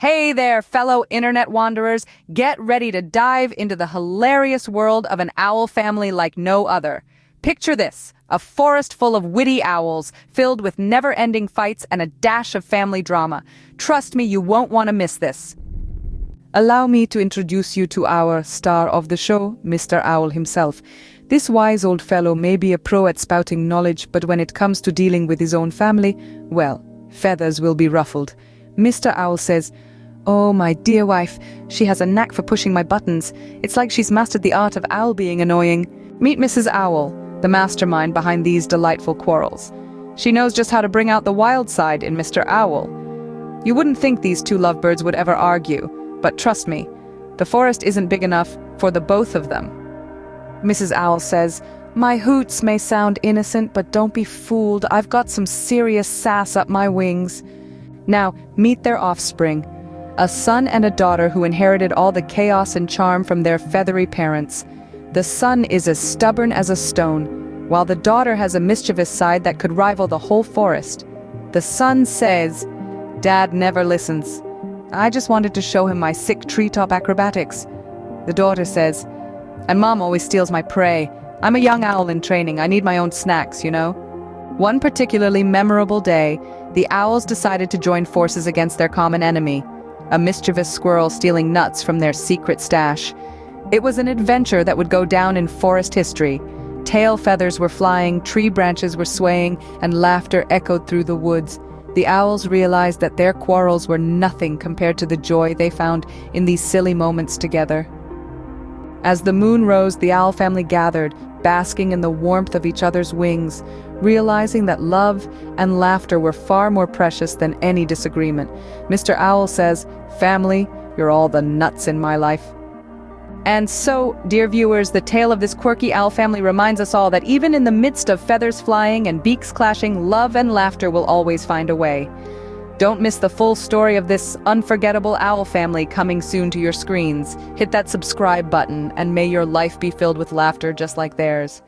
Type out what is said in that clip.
Hey there, fellow internet wanderers. Get ready to dive into the hilarious world of an owl family like no other. Picture this, a forest full of witty owls, filled with never-ending fights and a dash of family drama. Trust me, you won't want to miss this. Allow me to introduce you to our star of the show, Mr. Owl himself. This wise old fellow may be a pro at spouting knowledge, but when it comes to dealing with his own family, well, feathers will be ruffled. Mr. Owl says, "Oh, my dear wife, she has a knack for pushing my buttons. It's like she's mastered the art of owl being annoying." Meet Mrs. Owl, the mastermind behind these delightful quarrels. She knows just how to bring out the wild side in Mr. Owl. You wouldn't think these two lovebirds would ever argue, but trust me, the forest isn't big enough for the both of them. Mrs. Owl says, "My hoots may sound innocent, but don't be fooled. I've got some serious sass up my wings." Now, meet their offspring. A son and a daughter who inherited all the chaos and charm from their feathery parents. The son is as stubborn as a stone, while the daughter has a mischievous side that could rival the whole forest. The son says, "Dad never listens. I just wanted to show him my sick treetop acrobatics." The daughter says, "And Mom always steals my prey. I'm a young owl in training. I need my own snacks, you know?" One particularly memorable day, the owls decided to join forces against their common enemy, a mischievous squirrel stealing nuts from their secret stash. It was an adventure that would go down in forest history. Tail feathers were flying, tree branches were swaying, and laughter echoed through the woods. The owls realized that their quarrels were nothing compared to the joy they found in these silly moments together. As the moon rose, the owl family gathered, basking in the warmth of each other's wings, realizing that love and laughter were far more precious than any disagreement. Mr. Owl says, "Family, you're all the nuts in my life." And so, dear viewers, the tale of this quirky owl family reminds us all that even in the midst of feathers flying and beaks clashing, love and laughter will always find a way. Don't miss the full story of this unforgettable owl family coming soon to your screens. Hit that subscribe button, and may your life be filled with laughter just like theirs.